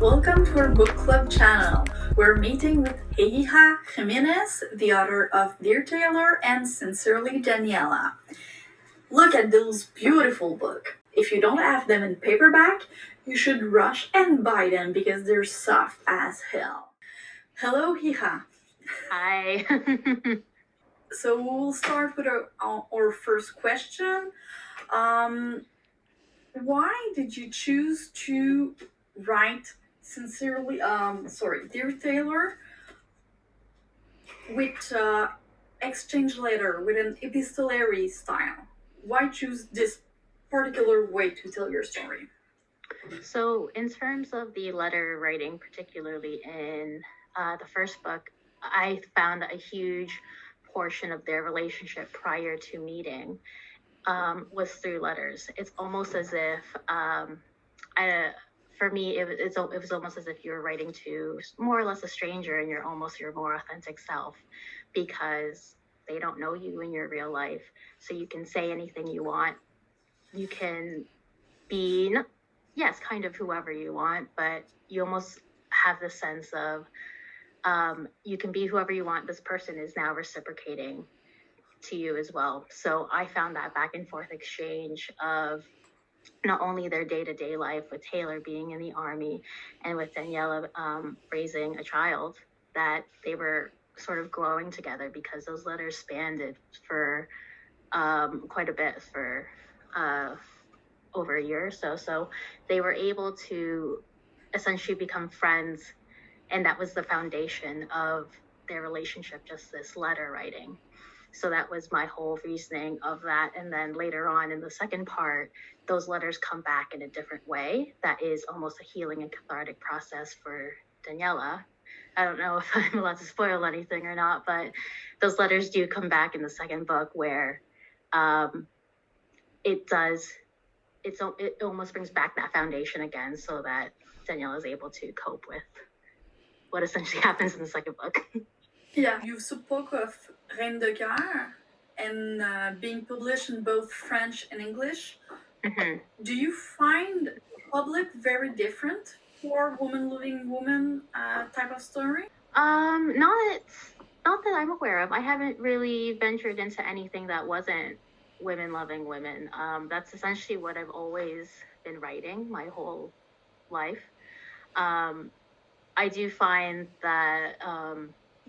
Welcome to our book club channel. We're meeting with Eija Jimenez, the author of Dear Taylor and Sincerely Daniella. Look at those beautiful books. If you don't have them in paperback, you should rush and buy them because they're soft as hell. Hello, Eija. Hi. So we'll start with our first question. Why did you choose to write Dear Taylor with exchange letter, with an epistolary style? Why choose this particular way to tell your story? So in terms of the letter writing, particularly in the first book, I found a huge portion of their relationship prior to meeting was through letters. It's almost as if, for me, it was almost as if you were writing to more or less a stranger and you're your more authentic self, because they don't know you in your real life. So you can say anything you want. You can be, yes, kind of whoever you want, but you almost have the sense of you can be whoever you want. This person is now reciprocating to you as well. So I found that back and forth exchange of not only their day-to-day life with Taylor being in the army and with Daniella raising a child, that they were sort of growing together, because those letters spanned it for quite a bit, for over a year or so. So they were able to essentially become friends, and that was the foundation of their relationship, just this letter writing. So that was my whole reasoning of that. And then later on in the second part, those letters come back in a different way. That is almost a healing and cathartic process for Daniella. I don't know if I'm allowed to spoil anything or not, but those letters do come back in the second book, where it almost brings back that foundation again, so that Daniella is able to cope with what essentially happens in the second book. Yeah, you spoke of Reine de Guerre and being published in both French and English. Mm-hmm. Do you find the public very different for woman loving woman type of story? Not that I'm aware of. I haven't really ventured into anything that wasn't women loving women. That's essentially what I've always been writing my whole life. I do find that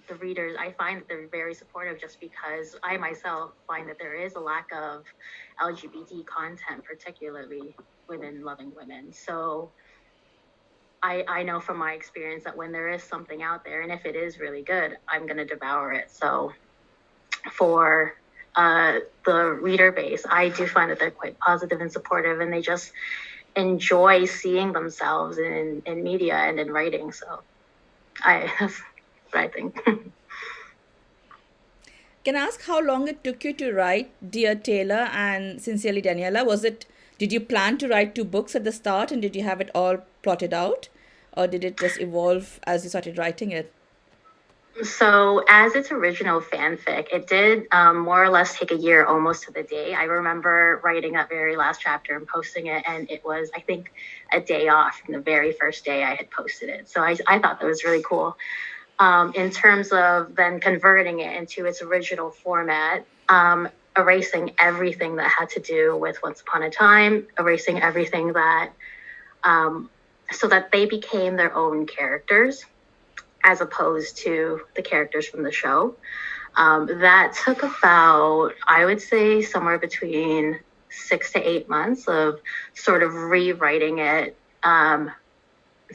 the readers, I find that they're very supportive, just because I myself find that there is a lack of LGBT content, particularly women loving women. So I know from my experience that when there is something out there, and if it is really good, I'm going to devour it. So for the reader base, I do find that they're quite positive and supportive, and they just enjoy seeing themselves in media and in writing. So that's what I think. Can I ask how long it took you to write Dear Taylor and Sincerely Daniella? Did you plan to write 2 books at the start, and did you have it all plotted out, or did it just evolve as you started writing it? So as its original fanfic, it did more or less take a year, almost to the day. I remember writing that very last chapter and posting it, and it was, I think, a day off from the very first day I had posted it. So I thought that was really cool. In terms of then converting it into its original format, erasing everything that had to do with Once Upon a Time, erasing everything that, so that they became their own characters, as opposed to the characters from the show. That took about, I would say, somewhere between 6 to 8 months of sort of rewriting it,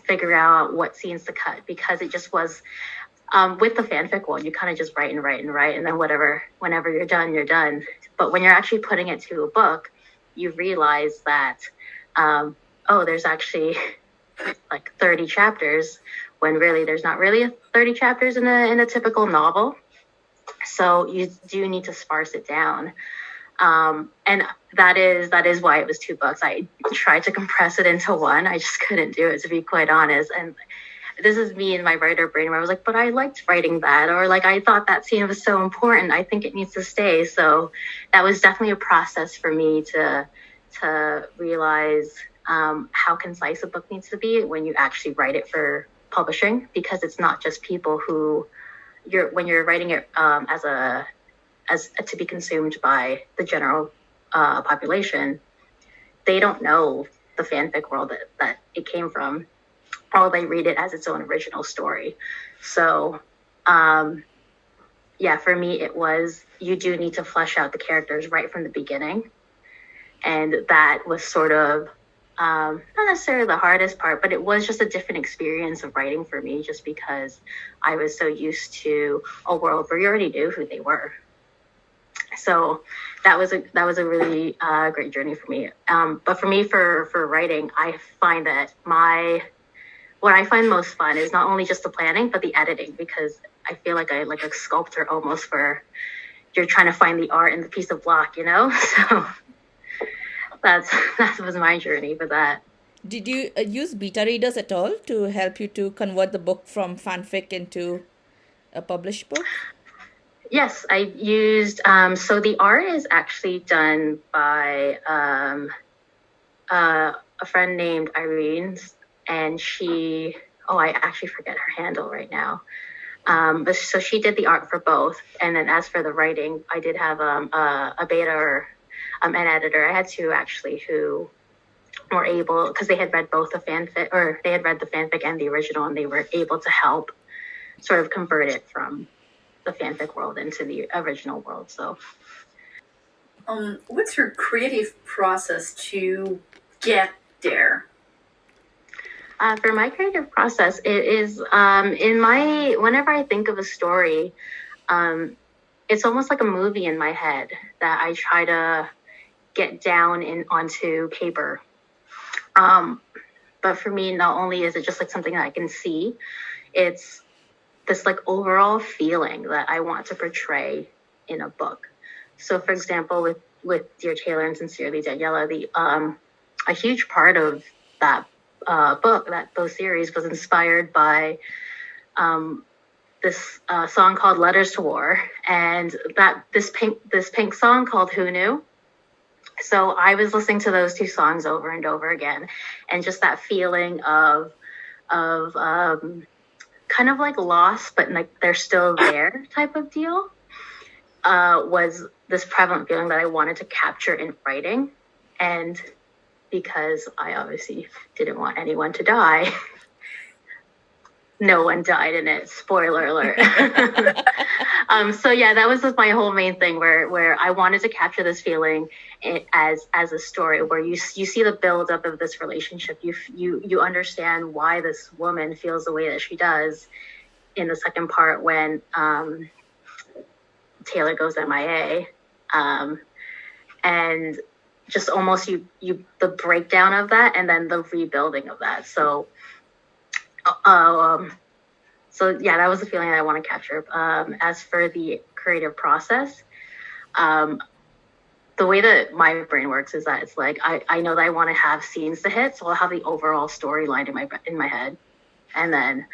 figuring out what scenes to cut, because it just was, with the fanfic one, you kind of just write, and then whenever you're done, you're done. But when you're actually putting it to a book, you realize that, there's actually like 30 chapters, when really there's not really 30 chapters in a typical novel. So you do need to sparse it down. And that is why it was 2 books. I tried to compress it into one. I just couldn't do it, to be quite honest. And this is me in my writer brain, where I was like, but I liked writing that, or like, I thought that scene was so important, I think it needs to stay. So that was definitely a process for me to realize how concise a book needs to be when you actually write it for publishing, because it's not just people who when you're writing it as to be consumed by the general population, they don't know the fanfic world that it came from. All they read it as its own original story. So yeah, for me, it was, you do need to flesh out the characters right from the beginning. And that was sort of not necessarily the hardest part, but it was just a different experience of writing for me, just because I was so used to a world where you already knew who they were. So that was a really great journey for me. But for me, for writing, I find that what I find most fun is not only just the planning, but the editing, because I feel like I like a sculptor almost, where you're trying to find the art in the piece of block, you know? So that was my journey for that. Did you use beta readers at all to help you to convert the book from fanfic into a published book? Yes, I used, so the art is actually done by a friend named Irene, and I actually forget her handle right now. But so she did the art for both. And then as for the writing, I did have a beta or an editor. I had two actually who were able, because they had read both the fanfic, or they had read the fanfic and the original, and they were able to help sort of convert it from the fanfic world into the original world. So what's your creative process to get there? For my creative process, it is whenever I think of a story, it's almost like a movie in my head that I try to get down onto paper. But for me, not only is it just like something that I can see, it's this like overall feeling that I want to portray in a book. So for example, with Dear Taylor and Sincerely Daniella, a huge part of that book, those series, was inspired by this song called Letters to War, and this pink song called Who Knew. So I was listening to those two songs over and over again, and just that feeling of kind of like lost, but like they're still there type of deal, was this prevalent feeling that I wanted to capture in writing. And because I obviously didn't want anyone to die, no one died in it. Spoiler alert. So yeah, that was just my whole main thing, where I wanted to capture this feeling as a story, where you see the buildup of this relationship. You understand why this woman feels the way that she does in the second part when Taylor goes MIA, and just almost the breakdown of that, and then the rebuilding of that. So yeah, that was the feeling that I want to capture. As for the creative process, the way that my brain works is that it's like I know that I want to have scenes to hit, so I'll have the overall storyline in my head, and then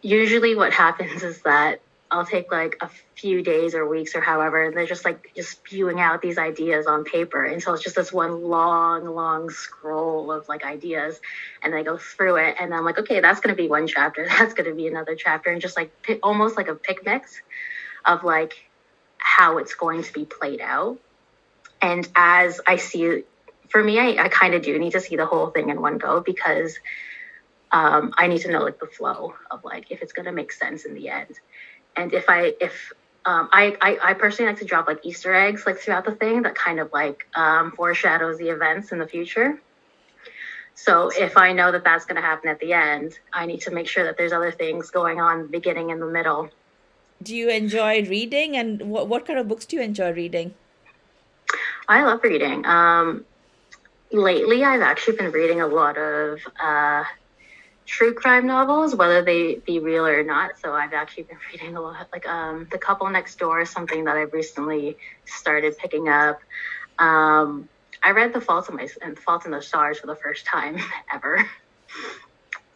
usually what happens is that I'll take like a few days or weeks or however, and they're just spewing out these ideas on paper until it's just this one long scroll of like ideas, and I go through it, and I'm like, okay, that's going to be one chapter, that's going to be another chapter, and just like almost like a pick mix of like how it's going to be played out. And as I see it, for me, I kind of do need to see the whole thing in one go, because I need to know like the flow of like if it's going to make sense in the end. And if I personally like to drop like Easter eggs like throughout the thing that kind of like foreshadows the events in the future. So if I know that that's going to happen at the end, I need to make sure that there's other things going on in the beginning and the middle. Do you enjoy reading, and what kind of books do you enjoy reading? I love reading. Lately, I've actually been reading a lot of true crime novels, whether they be real or not. So I've actually been reading a lot, like The Couple Next Door is something that I've recently started picking up. I read The Fault in the Stars for the first time ever.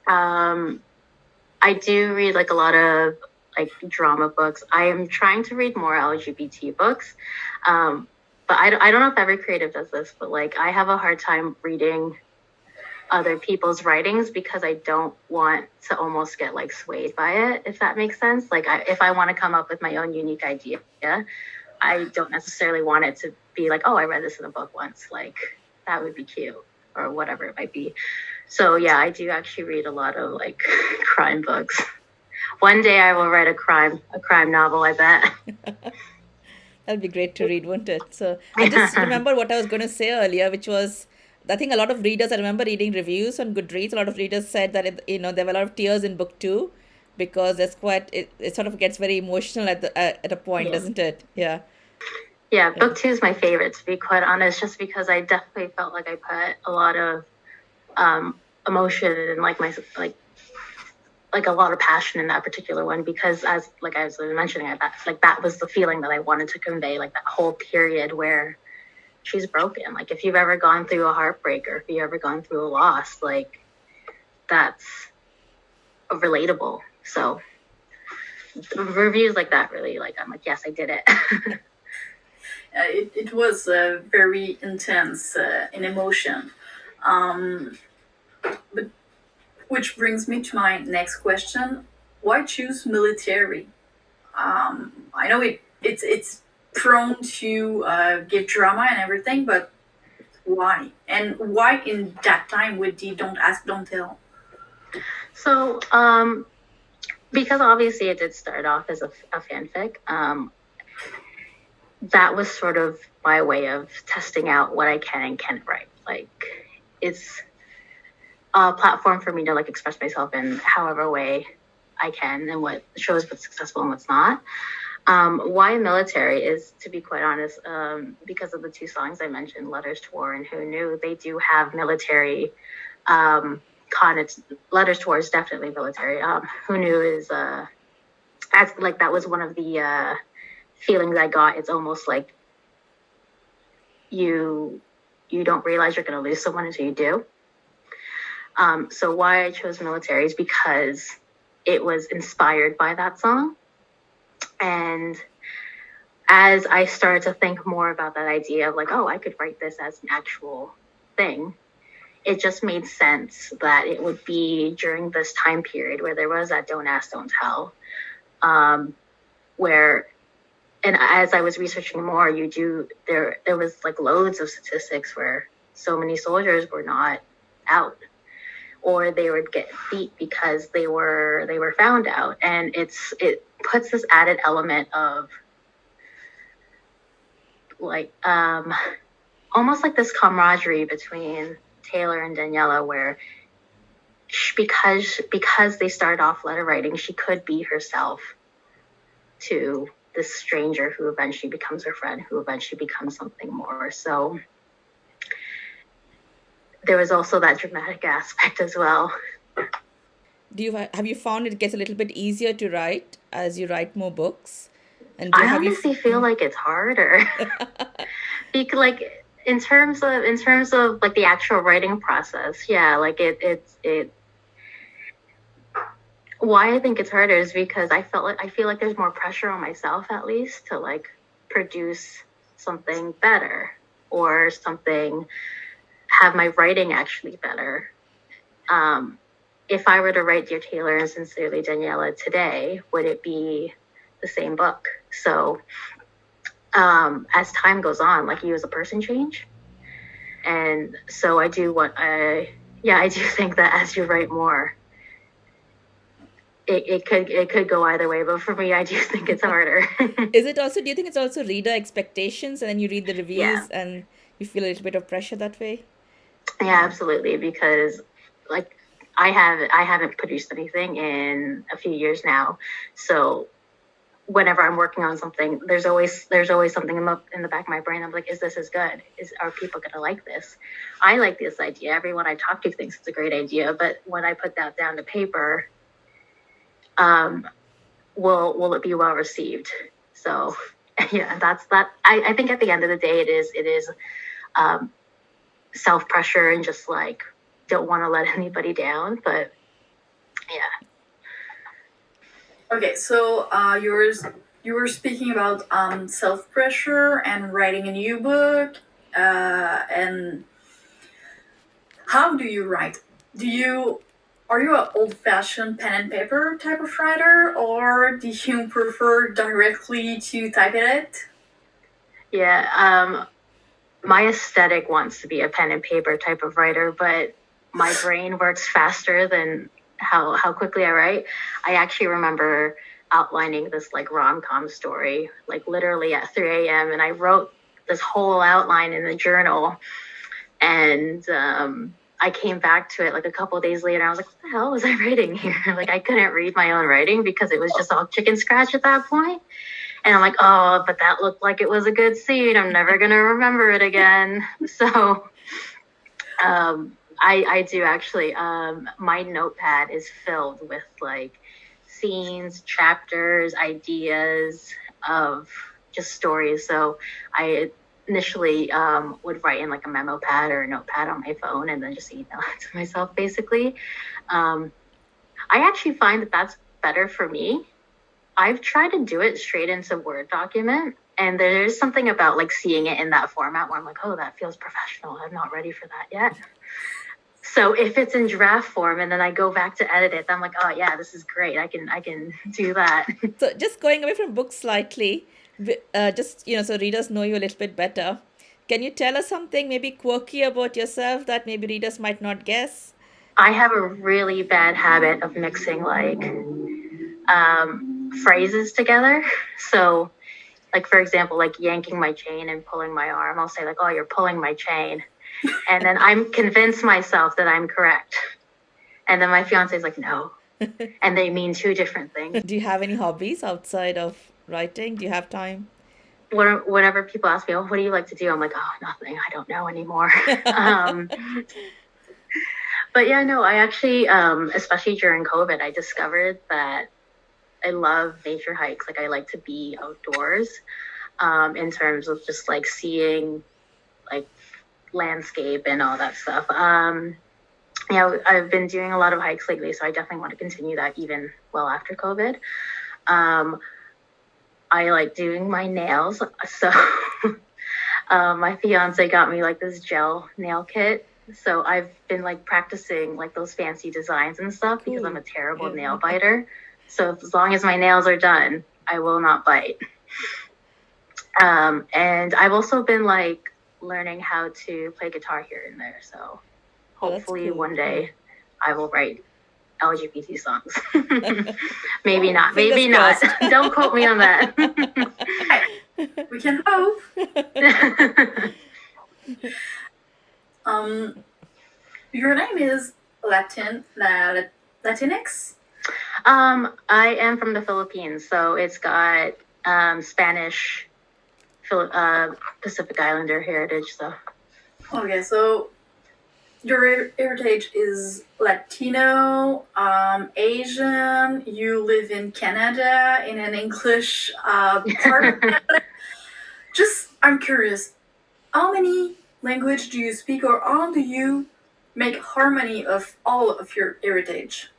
I do read like a lot of like drama books. I am trying to read more LGBT books. but I don't know if every creative does this, but like I have a hard time reading other people's writings because I don't want to almost get like swayed by it, if that makes sense. Like if I want to come up with my own unique idea, I don't necessarily want it to be like, oh, I read this in a book once. Like that would be cute or whatever it might be. So yeah, I do actually read a lot of like crime books. One day I will write a crime novel, I bet. That'll be great to read, won't it? So I just remember what I was going to say earlier, which was I think a lot of readers. I remember reading reviews on Goodreads. A lot of readers said that there were a lot of tears in book two because it sort of gets very emotional at a point, Yeah. doesn't it? Yeah. Yeah, book two is my favorite, to be quite honest, just because I definitely felt like I put a lot of emotion and like a lot of passion in that particular one, because as I was mentioning, that was the feeling that I wanted to convey, like that whole period where she's broken. Like if you've ever gone through a heartbreak or if you've ever gone through a loss, like that's relatable. So reviews like that really, like I'm like, yes, I did it. It was very intense in emotion. But which brings me to my next question: why choose military? I know it's prone to give drama and everything, but why? And why in that time with the don't ask, don't tell? So because obviously it did start off as a fanfic. That was sort of my way of testing out what I can and can't write. Like it's a platform for me to like express myself in however way I can, and what shows what's successful and what's not. Why military is, to be quite honest, because of the two songs I mentioned, Letters to War and Who Knew. They do have military Letters to War is definitely military. Who Knew is like that was one of the feelings I got. It's almost like you don't realize you're going to lose someone until you do. So why I chose military is because it was inspired by that song. And as I started to think more about that idea of like, oh, I could write this as an actual thing, it just made sense that it would be during this time period where there was that don't ask, don't tell, where, and as I was researching more, there was like loads of statistics where so many soldiers were not out, or they would get beat because they were found out. And it puts this added element of like almost like this camaraderie between Taylor and Daniella, where because they started off letter writing, she could be herself to this stranger who eventually becomes her friend, who eventually becomes something more. So there was also that dramatic aspect as well. Have you found it gets a little bit easier to write as you write more books? And I honestly feel like it's harder. Because like in terms of like the actual writing process, yeah, like it why I think it's harder is because I feel like there's more pressure on myself, at least, to like produce something better or something, have my writing actually better. If I were to write Dear Taylor and Sincerely Daniella today, would it be the same book? So as time goes on, like you as a person change. And so I do think that as you write more, it could go either way, but for me, I do think it's harder. do you think it's also reader expectations, and then you read the reviews and you feel a little bit of pressure that way? Yeah, absolutely. Because like I haven't produced anything in a few years now. So whenever I'm working on something, there's always something in the back of my brain. I'm like, is this as good? Are people going to like this? I like this idea. Everyone I talk to thinks it's a great idea. But when I put that down to paper, will it be well received? So yeah, that's that. I think at the end of the day, it is self-pressure and just like don't want to let anybody down. But yeah. Okay, so yours you were speaking about self pressure and writing a new book, and how do you write? Do you Are you an old fashioned pen and paper type of writer, or do you prefer directly to type it? Yeah, my aesthetic wants to be a pen and paper type of writer, but my brain works faster than how quickly I write. I actually remember outlining this like rom-com story, like literally at 3 a.m. and I wrote this whole outline in the journal, and I came back to it like a couple of days later. I was like, what the hell was I writing here? Like I couldn't read my own writing because it was just all chicken scratch at that point. And I'm like, oh, but that looked like it was a good scene. I'm never going to remember it again. So I do actually, my notepad is filled with like scenes, chapters, ideas of just stories. So I initially would write in like a memo pad or a notepad on my phone and then just email it to myself basically. I actually find that that's better for me. I've tried to do it straight into Word document, and there's something about like seeing it in that format where I'm like, oh, that feels professional. I'm not ready for that yet. So if it's in draft form and then I go back to edit it, I'm like, oh yeah, this is great. I can do that. So just going away from books slightly, just so readers know you a little bit better. Can you tell us something maybe quirky about yourself that maybe readers might not guess? I have a really bad habit of mixing like phrases together. So like, for example, like yanking my chain and pulling my arm, I'll say like, oh, you're pulling my chain. And then I'm convinced myself that I'm correct. And then my fiance is like, no. And they mean two different things. Do you have any hobbies outside of writing? Do you have time? Whenever people ask me, oh, what do you like to do? I'm like, oh, nothing. I don't know anymore. But yeah, no, I actually, especially during COVID, I discovered that I love nature hikes. Like I like to be outdoors in terms of just like seeing like landscape and all that stuff. I've been doing a lot of hikes lately, so I definitely want to continue that even well after COVID. I like doing my nails. So my fiance got me like this gel nail kit. So I've been like practicing like those fancy designs and stuff because I'm a terrible nail biter. So as long as my nails are done, I will not bite. And I've also been like learning how to play guitar here and there. So hopefully one day I will write LGBT songs. Maybe not. Maybe not. Don't quote me on that. We can hope. Your name is Latinx? I am from the Philippines, so it's got Spanish, Pacific Islander heritage. So okay, so your heritage is Latino, Asian. You live in Canada in an English part of Canada. Just, I'm curious, how many language do you speak, or how do you make harmony of all of your heritage?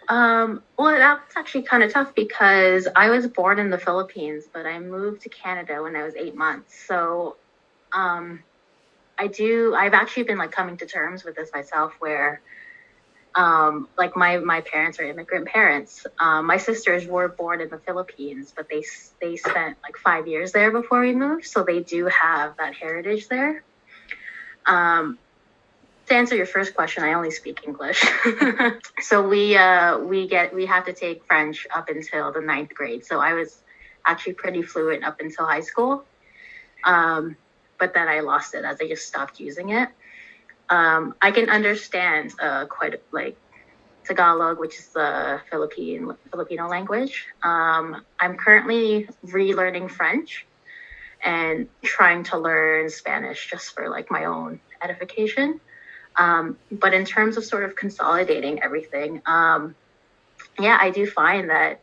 Well, that's actually kind of tough because I was born in the Philippines, but I moved to Canada when I was 8 months. So, I've actually been like coming to terms with this myself where, like my parents are immigrant parents. My sisters were born in the Philippines, but they spent like 5 years there before we moved. So they do have that heritage there. To answer your first question, I only speak English. So we have to take French up until the 9th grade. So I was actually pretty fluent up until high school. But then I lost it as I just stopped using it. I can understand quite like Tagalog, which is the Filipino language. I'm currently relearning French and trying to learn Spanish just for like my own edification. But in terms of sort of consolidating everything, I do find that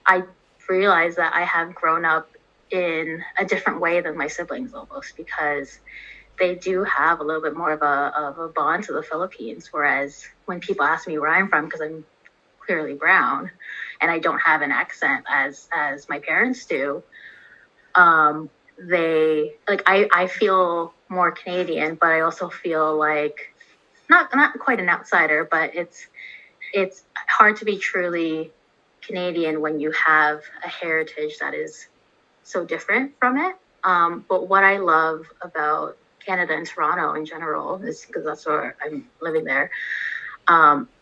I realize that I have grown up in a different way than my siblings almost, because they do have a little bit more of a bond to the Philippines. Whereas when people ask me where I'm from, because I'm clearly brown, and I don't have an accent as my parents do, they like I feel more Canadian, but I also feel like not quite an outsider, but it's hard to be truly Canadian when you have a heritage that is so different from it. But what I love about Canada and Toronto in general is because that's where I'm living there.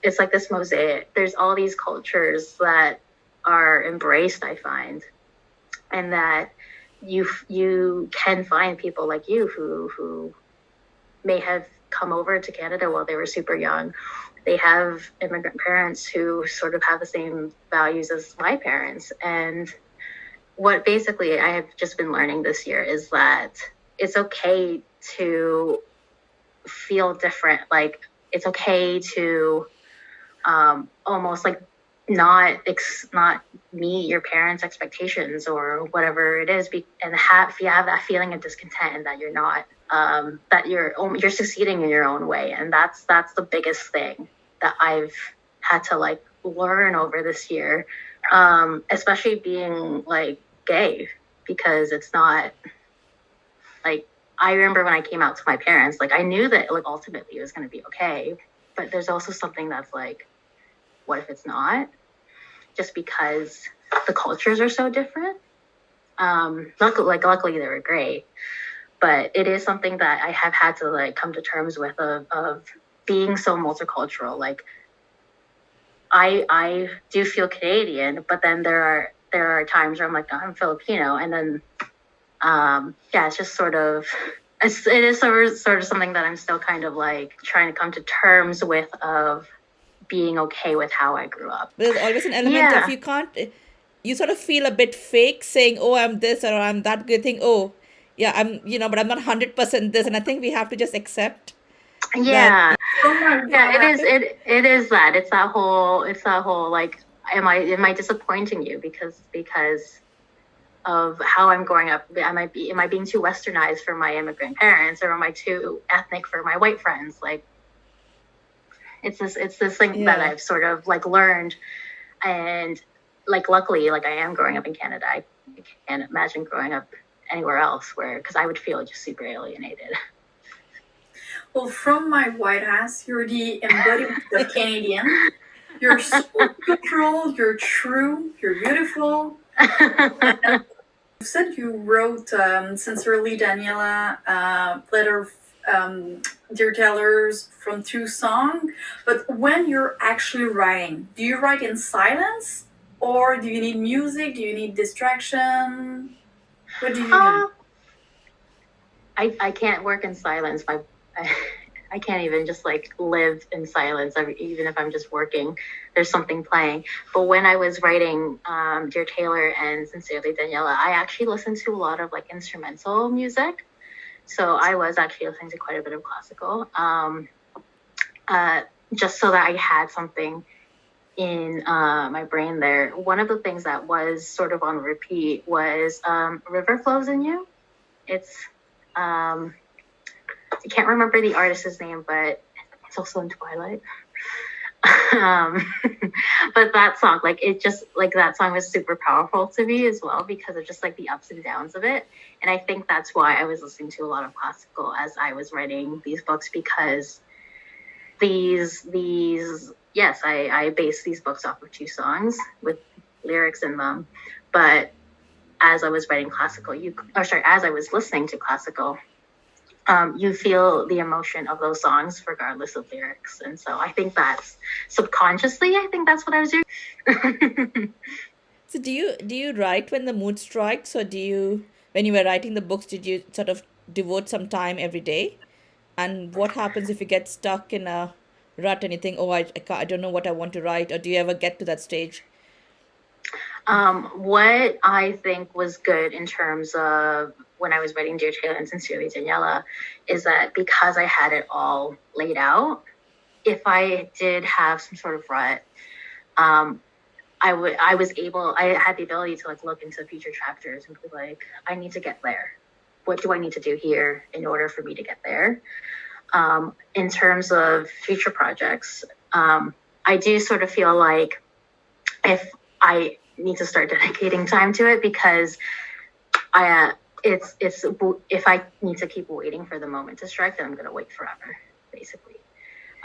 It's like this mosaic. There's all these cultures that are embraced, I find, and that you can find people like you who may have come over to Canada while they were super young. They have immigrant parents who sort of have the same values as my parents. And what basically I have just been learning this year is that it's okay to feel different. Like it's okay to almost like not meet your parents' expectations or whatever it is, and have that feeling of discontent and that you're not that you're succeeding in your own way. And that's the biggest thing that I've had to like learn over this year, especially being like gay, because it's not like, I remember when I came out to my parents, like I knew that like ultimately it was going to be okay, but there's also something that's like, what if it's not? Just because the cultures are so different. Luckily they were great, but it is something that I have had to like come to terms with of being so multicultural. Like I do feel Canadian, but then there are times where I'm like, oh, I'm Filipino, and then it's just sort of it is sort of something that I'm still kind of like trying to come to terms with, of being okay with how I grew up. There's always an element of you sort of feel a bit fake saying, oh, I'm this or I'm that good thing. Oh, yeah, I'm, but I'm not 100% this. And I think we have to just accept that. It is that. It's that whole like, am I disappointing you because of how I'm growing up? Am I being too westernized for my immigrant parents, or am I too ethnic for my white friends? Like, it's this thing that I've sort of like learned, and like luckily, like I am growing up in Canada. I can't imagine growing up anywhere else because I would feel just super alienated. Well, from my white ass, you're the embodiment of Canadian. You're so cultural, you're true, you're beautiful. You said you wrote Sincerely Daniella, letter Dear Tellers from 2 songs, but when you're actually writing, do you write in silence, or do you need music? Do you need distraction? What do you need? I can't work in silence. I can't even just like live in silence. Even if I'm just working, there's something playing. But when I was writing Dear Taylor and Sincerely Daniella, I actually listened to a lot of like instrumental music. So I was actually listening to quite a bit of classical, just so that I had something in my brain there. One of the things that was sort of on repeat was River Flows in You. It's I can't remember the artist's name, but it's also in Twilight. But that song, like it just like that song was super powerful to me as well, because of just like the ups and downs of it. And I think that's why I was listening to a lot of classical as I was writing these books, because I base these books off of 2 songs with lyrics in them. But as I was writing classical, as I was listening to classical, you feel the emotion of those songs regardless of lyrics. And so I think that's subconsciously, I think that's what I was doing. So do you write when the mood strikes, or when you were writing the books, did you sort of devote some time every day? And what happens if you get stuck in a rut and you think, oh, I don't know what I want to write, or do you ever get to that stage? What I think was good in terms of when I was writing Dear Taylor and Sincerely Daniella is that because I had it all laid out, if I did have some sort of rut, I had the ability to like look into future chapters and be like, I need to get there. What do I need to do here in order for me to get there? In terms of future projects, I do sort of feel like if I need to start dedicating time to it, because it's if I need to keep waiting for the moment to strike, then I'm going to wait forever, basically.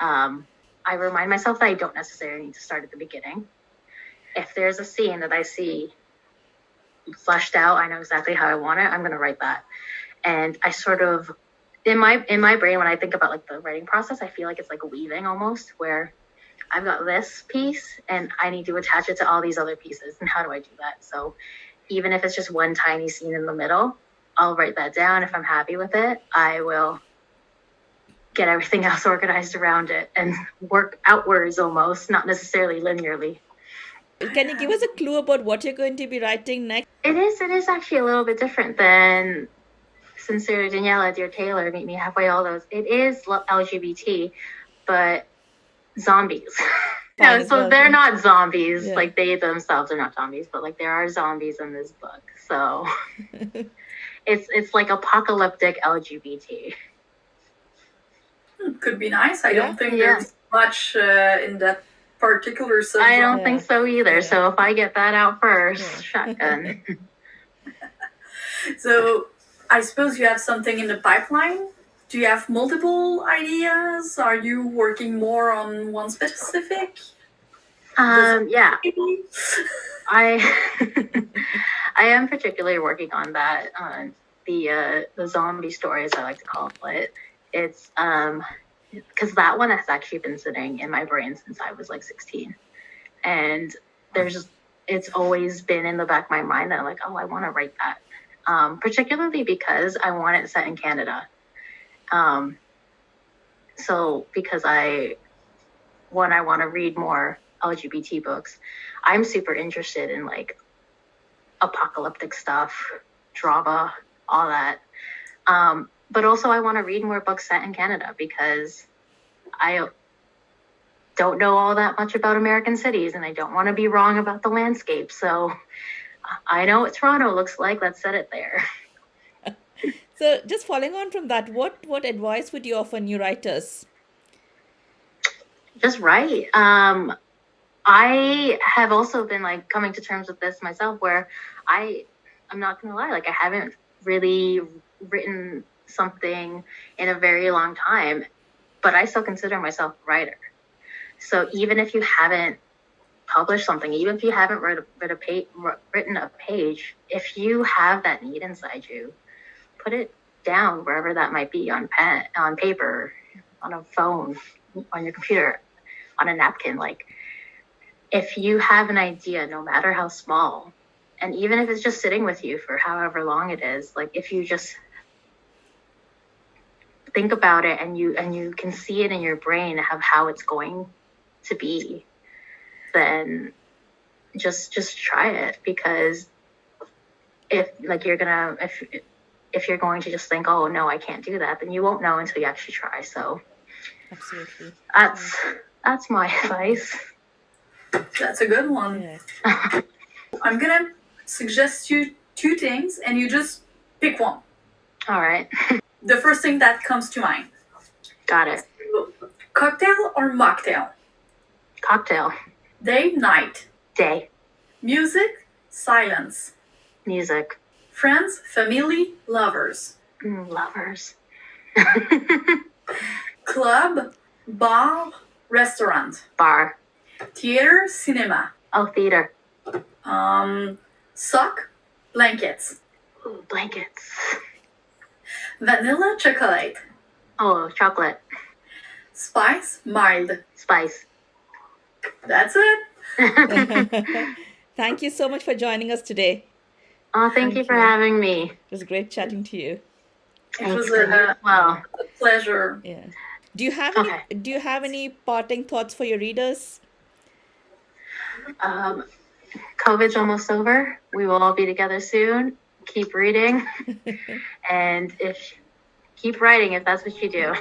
I remind myself that I don't necessarily need to start at the beginning. If there's a scene that I see fleshed out, I know exactly how I want it, I'm going to write that. And I sort of, in my brain, when I think about like the writing process, I feel like it's like weaving almost, where I've got this piece and I need to attach it to all these other pieces. And how do I do that? So even if it's just one tiny scene in the middle, I'll write that down. If I'm happy with it, I will get everything else organized around it and work outwards almost, not necessarily linearly. Can you give us a clue about what you're going to be writing next? It is actually a little bit different than Sincerely Daniella, Dear Taylor, Meet Me Halfway, all those. It is LGBT, but zombies. No, so they're not zombies. Yeah. Like they themselves are not zombies, but like there are zombies in this book. So it's like apocalyptic LGBT. Could be nice. I don't think there's much in that particular subject. I don't think so either. Yeah. So if I get that out first, shotgun. So I suppose you have something in the pipeline. Do you have multiple ideas? Are you working more on one specific? Yeah. I am particularly working on that, the zombie stories, I like to call it. It's because that one has actually been sitting in my brain since I was like 16, and it's always been in the back of my mind that I'm like, oh, I want to write that, particularly because I want it set in Canada. So because I want to read more LGBT books. I'm super interested in like apocalyptic stuff, drama, all that. But also I want to read more books set in Canada, because I don't know all that much about American cities and I don't want to be wrong about the landscape. So I know what Toronto looks like. Let's set it there. So just following on from that, what advice would you offer new writers? Just write. I have also been like coming to terms with this myself, where I'm not going to lie, like I haven't really written something in a very long time, but I still consider myself a writer. So even if you haven't published something, even if you haven't written a page, if you have that need inside you, put it down wherever that might be, on pen, on paper, on a phone, on your computer, on a napkin. Like if you have an idea, no matter how small, and even if it's just sitting with you for however long it is, like if you just think about it and you can see it in your brain of how it's going to be, then just try it. Because if you're going to just think, oh no, I can't do that, then you won't know until you actually try. So absolutely, that's my advice. That's a good one. Yeah. I'm gonna suggest you two things and you just pick one. All right. The first thing that comes to mind. Got it. Cocktail or mocktail? Cocktail. Day, night? Day. Music, silence? Music. Friends, family, lovers? Lovers. Club, bar, restaurant? Bar. Theater, cinema? Oh, theater. Sock, blankets? Ooh, blankets. Vanilla, chocolate? Oh, chocolate. Spice, mild? Spice. That's it. Thank you so much for joining us today. Oh, thank you for having me. It was great chatting to you. It was a pleasure. Yeah. Do you have any parting thoughts for your readers? COVID's almost over. We will all be together soon. Keep reading and keep writing if that's what you do.